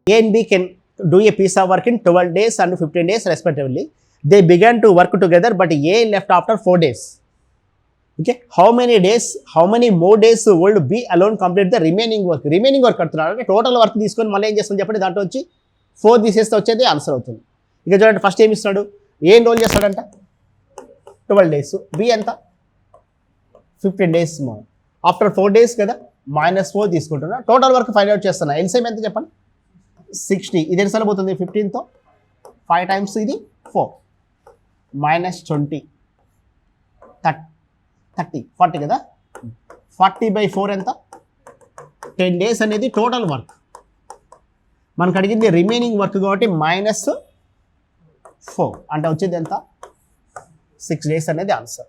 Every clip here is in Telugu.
A and B can do a piece of work in 12 days and 15 days respectively. They began to work together, but A left after 4 days. Okay, how many more days would B alone complete the remaining work? Remaining work అంటున్నాడు అంటే టోటల్ వర్క్ తీసుకొని మళ్ళీ ఏం చేస్తాం చెప్పండి, దాంట్లో వచ్చి 4 తీసేస్తే వచ్చేది ఆన్సర్ అవుతుంది. ఇక చూడండి, ఫస్ట్ ఏమి ఇస్తున్నాడు, ఏ రోల్ చేస్తాడంట 12 days, బి ఎంత 15 days. ఆఫ్టర్ 4 days కదా, -4 తీసుకుంటున్నా, టోటల్ వర్క్ ఫైండ్ అవుట్ చేస్తున్నా. ఎల్సిఎం ఎంత చెప్పండి, 60. ఇది ఎన్నిసార్లు పోతుంది, 15తో 5 times ఇది 4 -20 30 40 కదా, 40/4 ఎంత 10 days అనేది టోటల్ వర్క్. మనకు అడిగింది రిమైనింగ్ వర్క్ కాబట్టి -4 అంటే వచ్చేది ఎంత 6 days అనేది ఆన్సర్.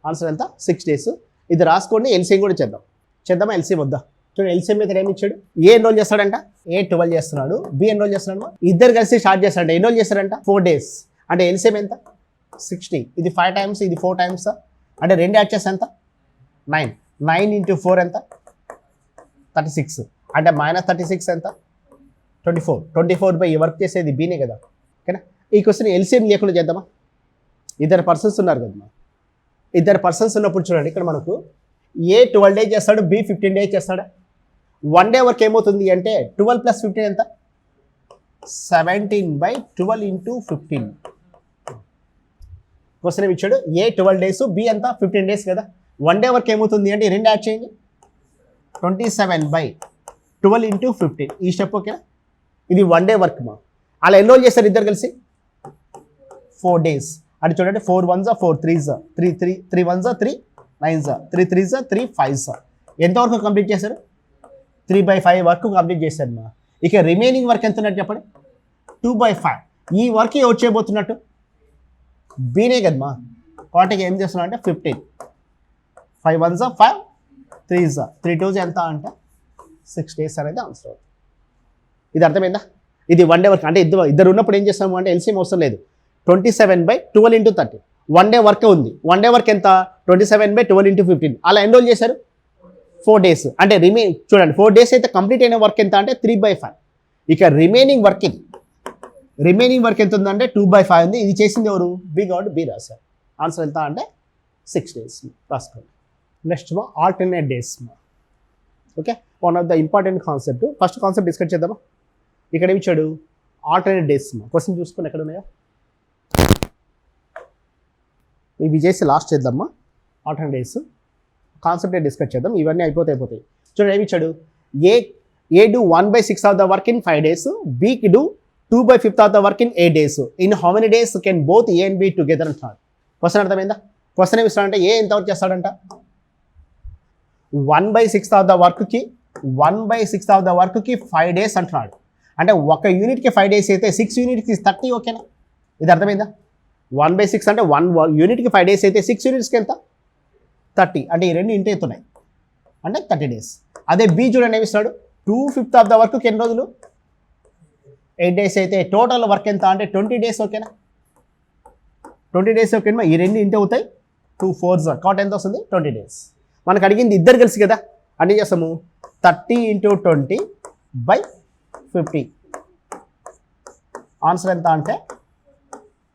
ఆన్సర్ ఎంత 6 days. ఇది రాసుకోండి, ఎల్సిఎం కూడా చేద్దామా ఎల్సిఎం వద్దా. చూడండి, ఎల్సిఎం ఇక్కడ ఏమి ఇచ్చాడు, ఏ ఎన్రోల్ చేస్తాడంట, ఏ 12 చేస్తున్నాడు, బి ఎన్రోల్ చేస్తున్నాడు, ఇద్దరు కలిసి స్టార్ట్ చేస్తాడంట, ఎన్రోల్ చేస్తాడంట 4 days. అంటే ఎల్సిఎం ఎంత 60. ఇది 5 times, ఇది 4 times, అంటే 2 యాడ్ చేస్తే ఎంత 9. 9 × 4 ఎంత 36. అంటే -36 ఎంత 24. 24/, ఈ వర్క్ చేసేది బీనే కదా. ఓకేనా, ఈ క్వశ్చన్ ఎల్సిఎం లేకుండా చేద్దామా. ఇద్దరు పర్సన్స్ ఉన్నారు కదా, ఇద్దరు పర్సన్స్ ఉన్నప్పుడు చూడండి, ఇక్కడ మనకు ఏ 12 days చేస్తాడు, బి 15 days చేస్తాడా. 1 day వర్క్ ఏమవుతుంది అంటే 12 + 15 ఎంత 17/12 × 15. క్వశ్చన్ ఏమి ఇచ్చాడు, ఏ 12 days, బి ఎంత 15 days కదా. 1 day వర్క్ ఏమవుతుంది అంటే 2 యాడ్ చేయండి, 27/12 × 15. ఈ స్టెప్ ఓకేనా. ఇది 1 day వర్క్ అలా ఎన్రోల్ చేస్తారు ఇద్దరు కలిసి 4 days. అది చూడండి, 4 1s 4 3s 3 3 1s 3 9s 3 3s 3 5s. ఎంతవరకు కంప్లీట్ చేశారు, 3/5 వరకు కంప్లీట్ చేశారు ఇక రిమైనింగ్ వర్క్ ఎంత ఉన్నట్టు చెప్పండి, 2/5. ఈ వర్క్ ఎవరు చేయబోతున్నట్టు, బీనే కదమ్మా. కాబట్టి ఏం చేస్తున్నా అంటే 15. 5 1s 5 3s 3 2s ఎంత అంటే 6 days అనేది ఆన్సర్ అవుతుంది. ఇది అర్థమైందా. ఇది 1 day వర్క్ అంటే ఇద్దరు ఉన్నప్పుడు ఏం చేస్తాము అంటే ఎల్సిఎం అవసరం లేదు. 27/12 × 30. 1 day వర్క్ ఉంది. 1 day వర్క్ ఎంత 27/12 × 15. అలా ఎన్రోల్ చేశారు 4 days. అంటే చూడండి 4 days అయితే కంప్లీట్ అయిన వర్క్ ఎంత అంటే 3/5. ఇక రిమైనింగ్ వర్క్ ఇది, రిమైనింగ్ వర్క్ ఎంత ఉందంటే 2/5 ఉంది. ఇది చేసింది ఎవరు, బి కాబట్టి బి రాశారు. ఆన్సర్ ఎంత అంటే 6 days రాసుకోండి. Next alternate days. Okay, one of the important concept. First concept discuss చేద్దామా. ఇక్కడ ఏమి ఇచ్చాడు, ఆల్టర్నేట్ డేస్. క్వశ్చన్ చూసుకొని ఎక్కడ ఉన్నాయో ఇవి చేసి లాస్ట్ చేద్దామా. ఆల్టర్నేట్ డేస్ కాన్సెప్ట్ డిస్కస్ చేద్దాం, ఇవన్నీ అయిపోతాయి. చూడండి ఏమి ఇచ్చాడు, A do 1/6 of the work in 5 days, బీకి do 2/5 of the work in 8 days. In how many days can both A and B together అంటున్నాడు. క్వశ్చన్ అర్థమైందా. క్వశ్చన్ ఏమి ఇస్తాడంటే ఏ ఎంతవరకు చేస్తాడంట, 1/6 ఆఫ్ ద వర్క్కి 5 days అంటున్నాడు. అంటే ఒక యూనిట్కి 5 days అయితే 6 యూనిట్కి 30. ఓకేనా, ఇది అర్థమైందా. 1/6 అంటే 1 యూనిట్కి 5 days అయితే 6 యూనిట్స్కి ఎంత 30. అంటే ఈ రెండు ఇంటి అవుతున్నాయి అంటే 30 days. అదే బి చూడండి ఏమి ఇస్తాడు, 2/5 ఆఫ్ ద వర్క్కి ఎన్ని రోజులు 8 days అయితే టోటల్ వర్క్ ఎంత అంటే 20 days. ఓకేనా, 20 days ఓకేనా. ఈ రెండు ఇంటి అవుతాయి, 2 4s కాబట్టి ఎంత వస్తుంది 20 days. మనకు అడిగింది ఇద్దరు కలిసి కదా, అన్నీ చేస్తాము 30 × 20/50. ఆన్సర్ ఎంత అంటే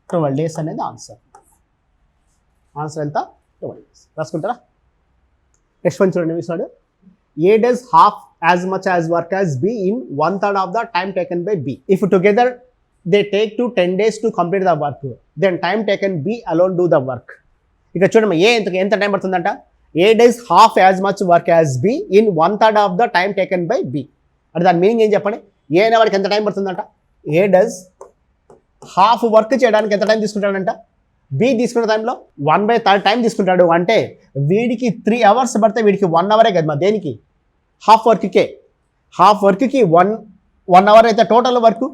12 days అనేది ఆన్సర్. ఆన్సర్ ఎంత 12 days రాసుకుంటారా. నెక్స్ట్ వన్ చూడండి ఇస్తాడు, A does half as much as work as B in 1/3 of the time taken by B. If together they take 10 days to complete the work, then time taken B alone do the work. ఇక చూడండి ఏ ఎంత టైం పడుతుందంట, A does half as much work as B in 1/3 of the time taken by B. అంటే దాని మీనింగ్ ఏం చెప్పండి, ఏ అనే వాడికి ఎంత టైం పడుతుందంట, ఏ డస్ హాఫ్ వర్క్ చేయడానికి ఎంత టైం తీసుకుంటాడంట, బి తీసుకున్న టైంలో 1/3 టైం తీసుకుంటాడు. అంటే వీడికి 3 hours పడితే వీడికి 1 hour కదా. దేనికి, హాఫ్ వర్క్కే. హాఫ్ వర్క్కి 1 hour అయితే టోటల్ వర్క్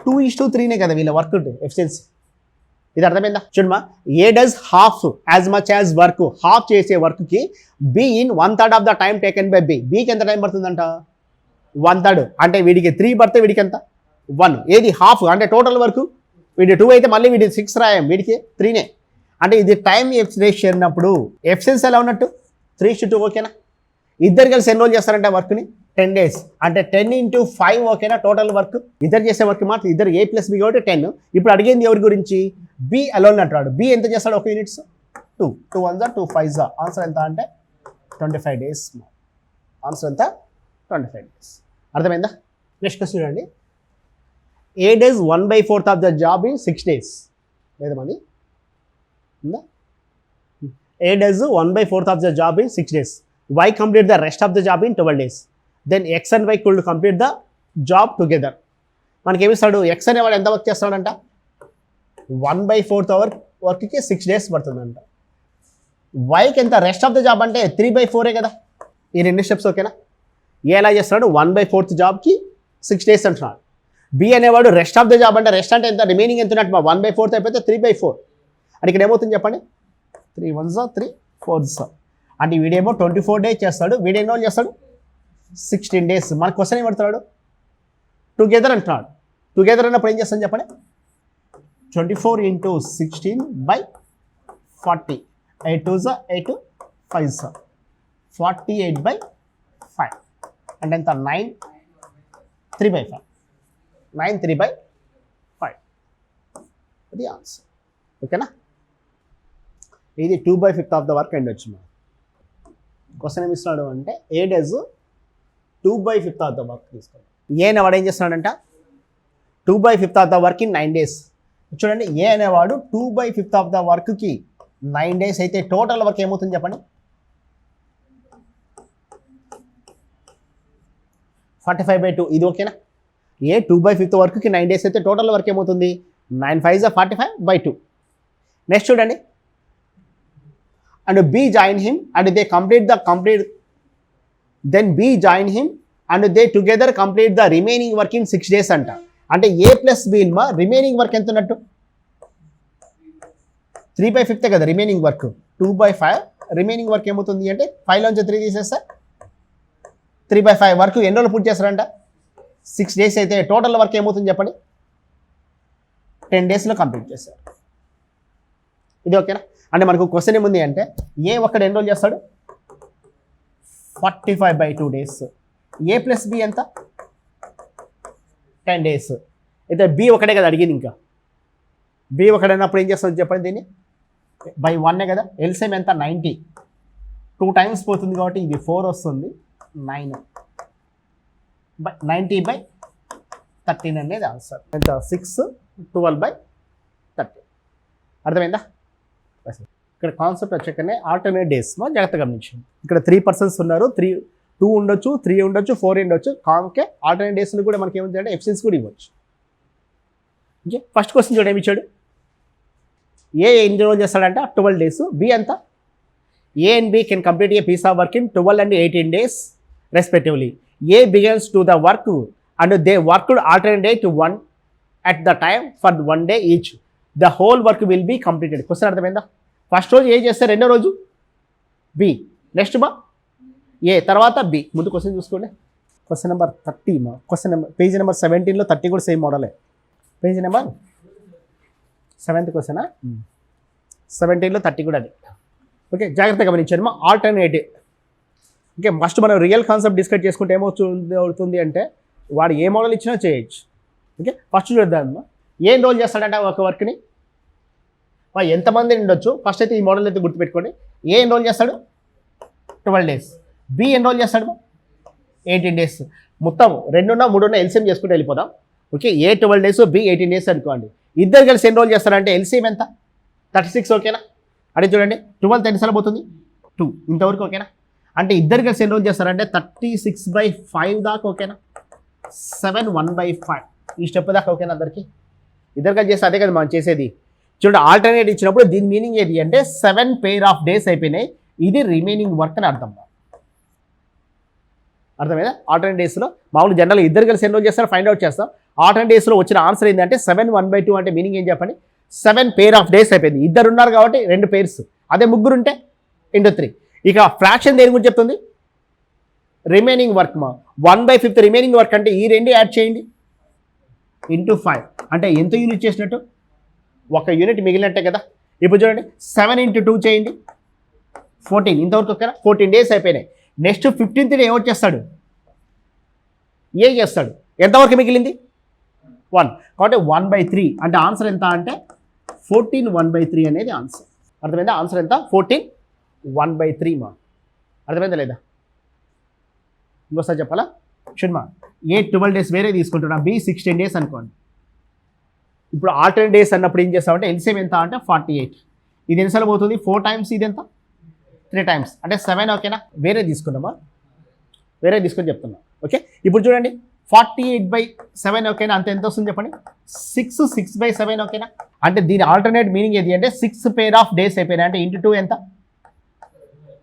2:3 కదా వీళ్ళ వర్క్ ఎఫిషియన్సీ. ఇది అర్థమైందా. చూడమ్మా, A does half as much as work, half చేసే వర్క్కి B in 1/3 of the time taken by B. బికి ఎంత టైం పడుతుందంట 1/3. అంటే వీడికి 3 పడితే వీడికి ఎంత 1. ఏది హాఫ్ అంటే టోటల్ వర్క్ వీడి 2 అయితే మళ్ళీ వీడి 6 రాయం, వీడికి 3నే. అంటే ఇది టైం రేషియో అన్నప్పుడు ఎఫిషియన్సీ ఎలా ఉన్నట్టు 3:2. ఓకేనా. ఇద్దరు కలిసి ఎన్రోల్ చేస్తారంటే వర్క్ని 10 days అంటే 10 into 5 ఓకేనా టోటల్ వర్క్. ఇద్దరు చేసే వర్క్ మాత్రం ఇద్దరు A plus B కాబట్టి 10. ఇప్పుడు అడిగింది ఎవరి గురించి? B అలోన్ అంటాడు. B ఎంత చేస్తాడు ఒక యూనిట్స్? 2. 2 1 2 5 ఆన్సర్ ఎంత అంటే 25 days. ఆన్సర్ ఎంత? 25 days. అర్థమైందా? నెక్స్ట్ క్వశ్చన్ చూడండి. A does 1/4 of the job in 6 days. లేదా మంది ఉందా? A does 1/4 of the job in 6 days. Y complete the rest of the job in 12 days. Then X and Y could complete the job together. మనకి ఏమిస్తాడు? X అనేవాడు ఎంత వర్క్ చేస్తాడంట? 1/4 అవర్ వర్క్కి 6 days పడుతుందంట. Yకి ఎంత? రెస్ట్ ఆఫ్ ద జాబ్ అంటే 3/4 కదా. ఈ రెండు స్టెప్స్ ఓకేనా? ఏ ఎలా చేస్తున్నాడు? 1/4 జాబ్కి 6 days అంటున్నాడు. B అనేవాడు రెస్ట్ ఆఫ్ ద జాబ్ అంటే రెస్ట్ అంటే ఎంత? రిమైనింగ్ ఎంత ఉన్నట్టు? 1/4 అయిపోతే 3/4. అంటే ఇక్కడ ఏమవుతుంది చెప్పండి? 3 1s 3 4s అంటే వీడేమో 24 days చేస్తాడు. వీడేం రోజులు చేస్తాడు? 16 days. మన క్వశ్చన్ ఏం పడుతున్నాడు? టుగెదర్ అంటున్నాడు. టుగెదర్ అన్నప్పుడు ఏం చేస్తాను చెప్పండి? 24 into 16/40. 8 2s 8 5s 48/5 అంటే ఎంత? 9 3/5. 9 3/5 అది ఆన్సర్. ఓకేనా? ఇది 2/5 ఆఫ్ ద వర్క్ అండ్ వచ్చి మనం క్వశ్చన్ ఏమి ఇస్తున్నాడు అంటే A does 2/5 of the work తీసుకోండి. ఏ అనేవాడు ఏం చేస్తున్నాడంట? 2/5 of the work in 9 days. చూడండి, ఏ అనేవాడు 2/5 ఆఫ్ ద వర్క్కి 9 days అయితే టోటల్ వర్క్ ఏమవుతుంది చెప్పండి? 45/2. ఇది ఓకేనా? ఏ 2/5 వర్క్కి 9 days అయితే టోటల్ వర్క్ ఏమవుతుంది? 9 5s 45/2. నెక్స్ట్ చూడండి, and B join him and they complete then B join him and they together complete the remaining work in 6 days అంట. అంటే A plus B remaining work ఎంత ఉన్నట్టు? 3/5 కదా రిమైనింగ్ వర్క్. 2/5 రిమైనింగ్ వర్క్ ఏమవుతుంది అంటే 5లోంచి 3 తీసేస్తే 3/5 వర్క్ ఎన్ని రోజులు పూర్తి చేస్తారంట? 6 days అయితే టోటల్ వర్క్ ఏమవుతుంది చెప్పండి? 10 daysలో కంప్లీట్ చేస్తారు. ఇది ఓకేనా? అంటే మనకు క్వశ్చన్ ఏముంది అంటే ఏ ఒక్కడు ఎన్ని రోజులు చేస్తాడు? 45/2 days. A plus B ఎంత? 10 days. అయితే B ఒకటే కదా అడిగింది. ఇంకా B ఒకడైనప్పుడు ఏం చేస్తుంది చెప్పండి? దీన్ని by 1 కదా. ఎల్సిఎం ఎంత? 90. 2 times పోతుంది కాబట్టి ఇది 4 వస్తుంది. 9 90/13 అనేది ఆన్సర్. ఎంత? 6 12/13. అర్థమైందా? ఇక్కడ కాన్సెప్ట్ వచ్చాకనే ఆల్టర్నేట్ డేస్ జాగ్రత్తగా గమనించండి. ఇక్కడ 3 persons ఉన్నారు. 2 ఉండొచ్చు, 3 ఉండొచ్చు, 4 ఉండొచ్చు. కాంకే ఆల్టర్నేట్ డేస్లో కూడా మనకి ఏముంది అంటే ఎఫ్సిన్స్ కూడా ఇవ్వచ్చు. ఓకే, ఫస్ట్ క్వశ్చన్ చూడండి, ఏమి ఇచ్చాడు? ఏ ఎన్ని రోజులు చేస్తాడంటే 12 days. బి ఎంత? A and B can complete a piece of work in 12 and 18 days respectively. A begins to the work and they worked alternate 1 at the time for 1 day each. The whole work will be completed. Question అర్థమైందా? ఫస్ట్ రోజు ఏ చేస్తారు, రెండో రోజు బి, నెక్స్ట్ ఏ, తర్వాత బి. ముందు క్వశ్చన్ చూసుకోండి. Question number 30 question number page number 17లో 30 కూడా సేమ్ మోడలే. పేజ్ నెంబర్ 7th క్వశ్చనా? 17లో 30 కూడా అది. ఓకే, జాగ్రత్తగా గమనించండి. ఆల్టర్నేటివ్. ఓకే, ఫస్ట్ మనం రియల్ కాన్సెప్ట్ డిస్కస్ చేసుకుంటే ఏమవుతుంది అంటే వాడు ఏ మోడల్ ఇచ్చినా చేయొచ్చు. ఓకే, ఫస్ట్ చూద్దాం. ఏం రోల్ చేస్తాడంటే ఒక వర్క్ని ఎంతమంది ఉండొచ్చు. ఫస్ట్ అయితే ఈ మోడల్ అయితే గుర్తుపెట్టుకోండి. ఏ ఎన్రోల్ చేస్తాడు? 12 days. బి ఎన్రోల్ చేస్తాడు 18 days. మొత్తం 2 3 ఎల్సిఎం చేసుకుంటూ వెళ్ళిపోదాం. ఓకే, ఏ 12 days, బి 18 days అనుకోండి. ఇద్దరు కలిసి ఎన్రోల్ చేస్తారంటే ఎల్సిఎం ఎంత? 36. ఓకేనా? అంటే చూడండి, 12 ఎన్నిసార్లు పోతుంది? 2. ఇంతవరకు ఓకేనా? అంటే ఇద్దరు కలిసి ఎన్రోల్ చేస్తారంటే 36/5 దాకా. ఓకేనా? 7 1/5 ఈ స్టెప్ దాకా. ఓకేనా? అందరికీ ఇద్దరు కలిసి చేస్తే అదే కదా మనం చేసేది. చూడండి, ఆల్టర్నేట్ ఇచ్చినప్పుడు దీని మీనింగ్ ఏంటి అంటే 7 pair of days అయిపోయినాయి. ఇది రిమైనింగ్ వర్క్ అని అర్థం. అర్థమైందా? ఆల్టర్నేట్ డేస్లో మామూలు జనరల్గా ఇద్దరు కలిసి ఎన్రోల్ చేస్తారు, ఫైండ్ అవుట్ చేస్తాం. ఆల్టర్నేట్ డేస్లో వచ్చిన ఆన్సర్ ఏంటంటే 7 1/2 అంటే మీనింగ్ ఏం చెప్పండి? 7 pair of days అయిపోయింది. ఇద్దరు ఉన్నారు కాబట్టి 2 pairs. అదే ముగ్గురు ఉంటే into 3. ఇక ఫ్రాక్షన్ దేని గురించి చెప్తుంది? రిమైనింగ్ వర్క్ 1/5 రిమైనింగ్ వర్క్ అంటే ఈ 2 యాడ్ చేయండి into 5 అంటే ఎంత యూనిట్ చేసినట్టు? 1 యూనిట్ మిగిలినట్టే కదా. ఇప్పుడు చూడండి, 7 into 2 చేయండి 14. ఇంతవరకు ఓకేనా? 14 days అయిపోయినాయి. నెక్స్ట్ 15th డే ఏమొచ్చి చేస్తాడు? ఏ చేస్తాడు, ఎంతవరకు మిగిలింది 1, కాబట్టి 1/3 అంటే ఆన్సర్ ఎంత అంటే 14 1/3 అనేది ఆన్సర్. అర్థమైందా? ఆన్సర్ ఎంత 14 1/3 మా. అర్థమైందా లేదా? ఇంకోసారి చెప్పాలా? షుడ్మా ఏ 12 days వేరే తీసుకుంటున్నా, బి 16 days అనుకోండి. ఇప్పుడు ఆల్టర్నేట్ డేస్ అన్నప్పుడు ఏం చేస్తామంటే ఎల్సిఎం ఎంత అంటే 48. ఇది ఎన్నిసార్లు పోతుంది 4 times, ఇది ఎంత 3 times అంటే 7. ఓకేనా? వేరే తీసుకున్నామా, వేరే తీసుకొని చెప్తున్నా. ఓకే, ఇప్పుడు చూడండి 48/7 ఓకేనా, అంత ఎంత వస్తుంది చెప్పండి 6/7 ఓకేనా. అంటే దీని ఆల్టర్నేట్ మీనింగ్ ఏది అంటే 6 pair of days అయిపోయినాయి అంటే ఇంటూ 2 ఎంత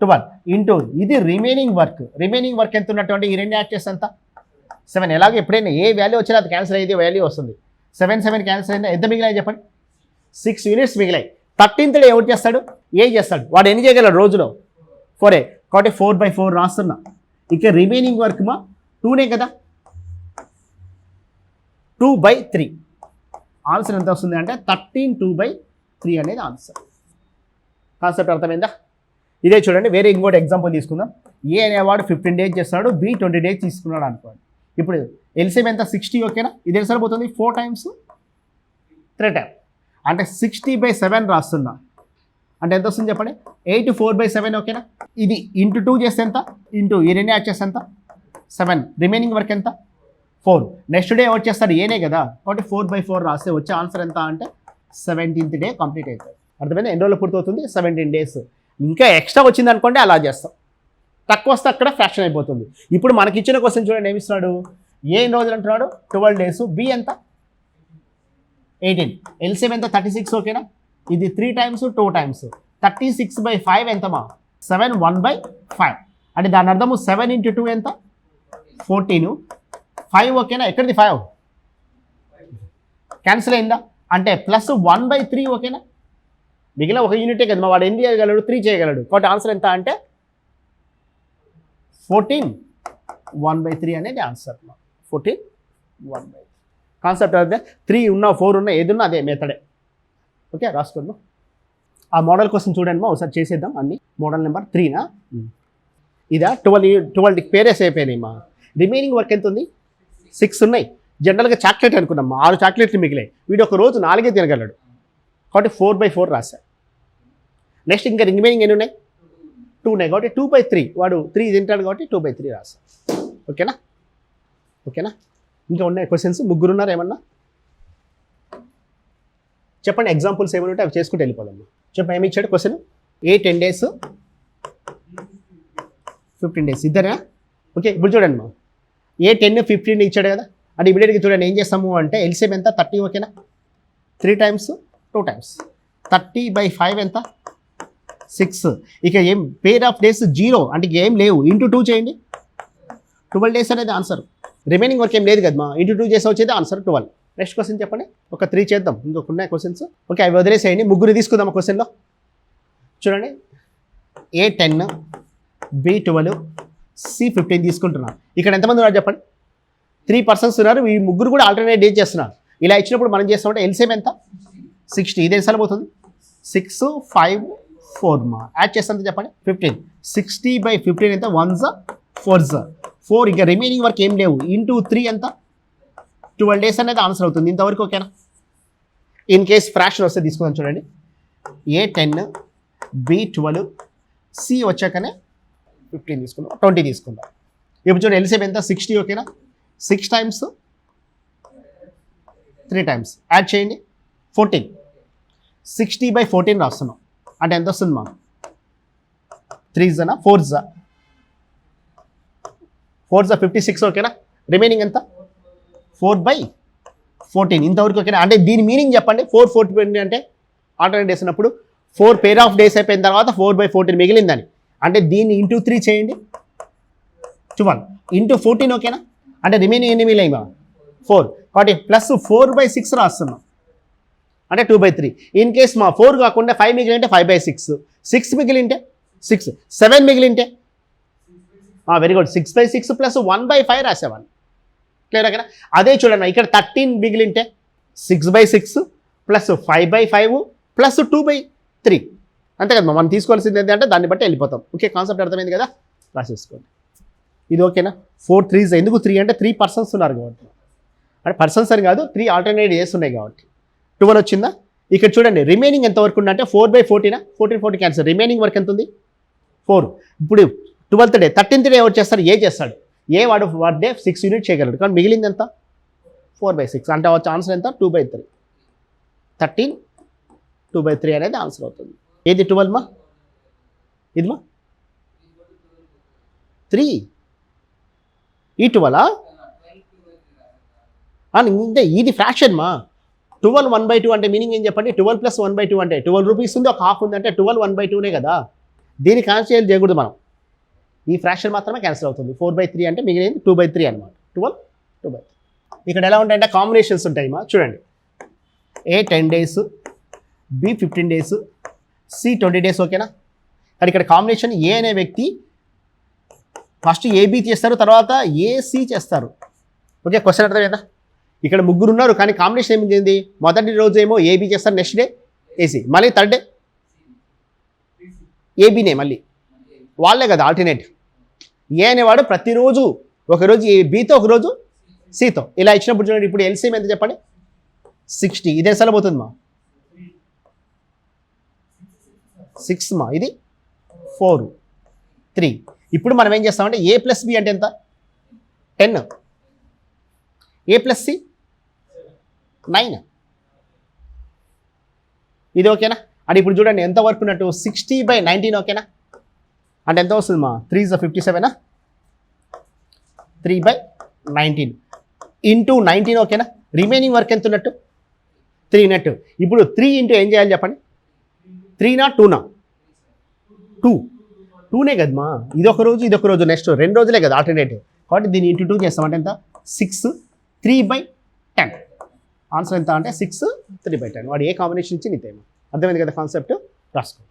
12 ఇంటూ ఇది రిమైనింగ్ వర్క్ ఎంత ఉన్నటువంటి ఈ రెండు యాడ్ చేస్తే ఎంత 7. ఎలాగో ఎప్పుడైనా ఏ వాల్యూ వచ్చినా అది క్యాన్సిల్ అయ్యేది వాల్యూ వస్తుంది. 7 క్యాన్సిల్ అయిందా, ఎంత మిగిలాయి చెప్పండి 6 units మిగిలాయి. 13th డే ఎవరు చేస్తాడు, ఏ చేస్తాడు. వాడు ఎన్ని చేయగలడు రోజులో 4. కాబట్టి 4/4 రాస్తున్నా. ఇక రిమైనింగ్ వర్క్ మా 2నే కదా, 2/3. ఆన్సర్ ఎంత వస్తుంది అంటే 13 2/3 అనేది ఆన్సర్. కాన్సెప్ట్ అర్థమైందా? ఇదే చూడండి, వేరే ఇంకోటి ఎగ్జాంపుల్ తీసుకుందాం. ఏ అనేవాడు 15 days చేస్తున్నాడు, బి 20 days తీసుకున్నాడు అనుకోండి. ఇప్పుడు ఎల్సిఎం ఎంత 60 ఓకేనా. ఇది ఎంత సరిపోతుంది 4 times 3 times అంటే 60/7 రాస్తున్నా. అంటే ఎంత వస్తుంది చెప్పండి 84/7 ఓకేనా. ఇది ఇంటూ 2 చేస్తే ఎంత, ఇంటూ ఈ రెండు యాడ్ చేస్తే ఎంత 7. రిమైనింగ్ వర్క్ ఎంత 4. నెక్స్ట్ డే ఎవరు చేస్తాడు, ఏనే కదా, కాబట్టి 4/4 రాస్తే వచ్చే ఆన్సర్ ఎంత అంటే 17th day కంప్లీట్ అవుతుంది. అర్థమైంది? ఎన్ని రోజులు పూర్తవుతుంది 17 days. ఇంకా ఎక్స్ట్రా వచ్చింది అనుకోండి అలా చేస్తాం, తక్కువ వస్తే అక్కడ ఫ్రాక్షన్ అయిపోతుంది. ఇప్పుడు మనకి ఇచ్చిన క్వశ్చన్ చూడండి ఏమి ఇస్తున్నాడు, ఏ ఎన్ని రోజులు అంటున్నాడు 12 days, బి ఎంత 18, ఎల్సిఎం ఎంత 36 ఓకేనా. ఇది 3 times 2 times 36/5 ఎంత మా 7 1/5 అంటే దాని అర్థము 7 × 2 ఎంత 14, 5 ఓకేనా. ఎక్కడిది 5 క్యాన్సిల్ అయిందా అంటే ప్లస్ 1/3 ఓకేనా. మిగిలిన ఒక యూనిటే కదా మా, వాడు ఎన్ని చేయగలడు 3 చేయగలడు. కాబట్టి ఆన్సర్ ఎంత అంటే 14 1/3 అనేది ఆన్సర్. 14 1/3 కాన్సెప్ట్ అదే. 3 ఉన్నా 4 ఉన్నా ఏది ఉన్నా అదే మెథడే. ఓకే, రాసుకోండి. ఆ మోడల్ కోసం చూడండి మా, ఒకసారి చేసేద్దాం అన్ని. మోడల్ నెంబర్ 3నా ఇదా 12 పేరెస్ అయిపోయినాయి మా. రిమైనింగ్ వర్క్ ఎంత ఉంది 6 ఉన్నాయి. జనరల్గా చాక్లెట్ అనుకున్నాం, 6 చాక్లెట్లు మిగిలాయి. వీడు ఒక రోజు 4 తినగలడు కాబట్టి 4/4 రాశాడు. నెక్స్ట్ ఇంకా రిమైనింగ్ ఎన్ని ఉన్నాయి 2 ఉన్నాయి కాబట్టి 2/3. వాడు 3 తింటాడు కాబట్టి 2/3 రాశాడు. ఓకేనా, ఓకేనా. ఇంకా ఉన్నాయి క్వశ్చన్స్, ముగ్గురు ఉన్నారు ఏమన్నా చెప్పండి. ఎగ్జాంపుల్స్ ఏమైనా ఉంటే అవి చేసుకుంటూ వెళ్ళిపోదాం. చెప్పండి ఏమి ఇచ్చాడు క్వశ్చన్. ఏ 10 days 15 days ఇద్దరా. ఓకే, ఇప్పుడు చూడండి మా, ఏ 10 15 ఇచ్చాడు కదా. అంటే ఇమీడియట్గా చూడండి ఏం చేస్తాము అంటే ఎల్సిఎం ఎంత 30 ఓకేనా. 3 times 2 times 30/5 ఎంత 6. ఇక ఏం పేర్ ఆఫ్ డేస్ 0 అంటే ఏం లేవు, ఇంటూ 2 చేయండి 12 days అనేది ఆన్సర్. రిమైనింగ్ వర్క్ ఏం లేదు కదా మా, ఇంటూ 2 చేస్తే వచ్చేది ఆన్సర్ 12. నెక్స్ట్ క్వశ్చన్ చెప్పండి. ఒక 3 చేద్దాం, ఇంకొక ఉన్నాయి క్వశ్చన్స్. ఓకే, అవి వదిలేసేయండి. ముగ్గురు తీసుకుందాం క్వశ్చన్లో. చూడండి ఏ 10 బి 12 సి 15 తీసుకుంటున్నాను. ఇక్కడ ఎంతమంది ఉన్నారు చెప్పండి 3 persons ఉన్నారు. ఈ ముగ్గురు కూడా ఆల్టర్నేట్ డేట్ చేస్తున్నారు. ఇలా ఇచ్చినప్పుడు మనం చేస్తామంటే ఎల్సిఎం ఎంత 60. ఇది ఎన్నిసార్లు పోతుంది 6 5 4 మా. యాడ్ చేస్తే చెప్పండి 15. 60/15 ఎంత 1s 4s 4. ఇక రిమైనింగ్ వర్క్ ఏం లేవు, ఇంటూ 3 ఎంత 12 days అనేది ఆన్సర్ అవుతుంది. ఇంతవరకు ఓకేనా. ఇన్ కేస్ ఫ్రాక్షన్ వస్తే తీసుకుందాం. చూడండి ఏ 10 బి 12 సి వచ్చాకనే 15 తీసుకుందాం, 20 తీసుకుందాం. ఇప్పుడు చూడండి ఎల్సిఎం ఎంత 60 ఓకేనా. 6 times 3 times యాడ్ చేయండి 14. 60/14 రాస్తున్నాం అంటే ఎంత వస్తుంది మా 3s 4s 56 ఓకేనా. రిమైనింగ్ ఎంత 4/14 ఇంతవరకు ఓకేనా. అంటే దీని మీనింగ్ చెప్పండి 4/14 అంటే ఆల్టర్నేట్ డేస్ ఉన్నప్పుడు 4 పేర్ ఆఫ్ డేస్ అయిపోయిన తర్వాత 4/14 మిగిలిందని. అంటే దీన్ని ఇంటూ 3 చేయండి 12 ఇంటూ 14 ఓకేనా. అంటే రిమైనింగ్ ఎన్ని మిగిలినాయి మా 4 కాబట్టి ప్లస్ 4/6 రాస్తున్నాం అంటే 2/3. ఇన్ కేస్ మా 4 కాకుండా 5 మిగిలింటే 5/6, 6 మిగిలింటే 6, 7 మిగిలింటే వెరీ గుడ్ 6/6 ప్లస్ 1/5 రాసేవాళ్ళు. క్లియర్ కదా. అదే చూడండి ఇక్కడ 13 మిగిలింటే 6/6 ప్లస్ 5/5 ప్లస్ 2/3 అంతే కదా. మనం తీసుకోవాల్సింది ఏంటంటే దాన్ని బట్టి వెళ్ళిపోతాం. ఓకే, కాన్సెప్ట్ అర్థమైంది కదా, రాసేసుకోండి. ఇది ఓకేనా 4 3s ఎందుకు 3 అంటే 3 పర్సన్స్ ఉన్నారు కాబట్టి అంటే పర్సన్స్ అని కాదు 3 ఆల్టర్నేట్ డేస్ ఉన్నాయి కాబట్టి 12 వచ్చిందా ఇక్కడ చూడండి రిమైనింగ్ ఎంత వరకు ఉందంటే 4/14 14 క్యాన్సర్ రిమైనింగ్ వర్క్ ఎంత ఉంది 4 ఇప్పుడు 12th డే 13th డే ఎవరు చేస్తారు ఏ చేస్తాడు ఏ వాడు డే 6 యూనిట్ చేయగలడు కానీ మిగిలింది ఎంత 4/6 అంటే వచ్చే ఆన్సర్ ఎంత 2/3 13 2/3 అనేది ఆన్సర్ అవుతుంది ఏది 12 మా ఇది మా 3 ఈ 12 అంటే ఇది ఫ్రాక్షన్ మా 12 1/2 అంటే మీనింగ్ ఏం చెప్పండి 12 + 1/2 అంటే 12 రూపీస్ ఉంది ఒక హాఫ్ ఉంది అంటే 12 1/2నే కదా దీన్ని క్యాన్సిల్ చేయకూడదు మనం ఈ ఫ్రాక్షన్ మాత్రమే క్యాన్సిల్ అవుతుంది 4/3 అంటే మిగిలింది 2/3 అనమాట 12 2/3 ఇక్కడ ఎలా ఉంటాయంటే కాంబినేషన్స్ ఉంటాయి మా చూడండి A 10 days B 15 days C 20 days ఓకేనా కానీ ఇక్కడ కాంబినేషన్ ఏ అనే వ్యక్తి ఫస్ట్ ఏబి చేస్తారు తర్వాత ఏసి చేస్తారు ఓకే క్వశ్చన్ అర్థం కదా ఇక్కడ ముగ్గురు ఉన్నారు కానీ కాంబినేషన్ ఏమింది మొదటి రోజు ఏమో ఏబి చేస్తారు నెక్స్ట్ డే ఏసీ మళ్ళీ థర్డ్ డే ఏబీనే మళ్ళీ వాళ్ళే కదా ఆల్టర్నేట్ ఏ అనేవాడు ప్రతిరోజు ఒకరోజు బీతో ఒకరోజు సితో ఇలా ఇచ్చినప్పుడు చూడండి ఇప్పుడు ఎల్సీఎం ఎంత చెప్పండి 60 ఇదే సార్లు పోతుంది మా 6 మా ఇది 4 3 ఇప్పుడు మనం ఏం చేస్తామంటే ఏ ప్లస్ బి అంటే ఎంత 10 ఏ ప్లస్ సి 9 ఇది ఓకేనా అంటే ఇప్పుడు చూడండి ఎంత వర్క్ ఉన్నట్టు 60/19 ఓకేనా అంటే ఎంత వస్తుంది మా 3 is 57 3/19 ఇంటూ 19 ఓకేనా రిమైనింగ్ వర్క్ ఎంత ఉన్నట్టు 3 ఉన్నట్టు ఇప్పుడు 3 ఇంటూ ఏం చేయాలి చెప్పండి 3నా 2నా 2నే కదమ్మా ఇదొక రోజు నెక్స్ట్ 2 రోజులే కదా ఆల్టర్నేటివ్ కాబట్టి దీన్ని ఇంటూ 2 చేస్తామంటే ఎంత 6 3/10 ఆన్సర్ ఎంత అంటే 6 3/10 వాడు ఏ కాంబినేషన్ ఇచ్చి నీతేమో అర్థమైంది కదా కాన్సెప్ట్ రాసుకో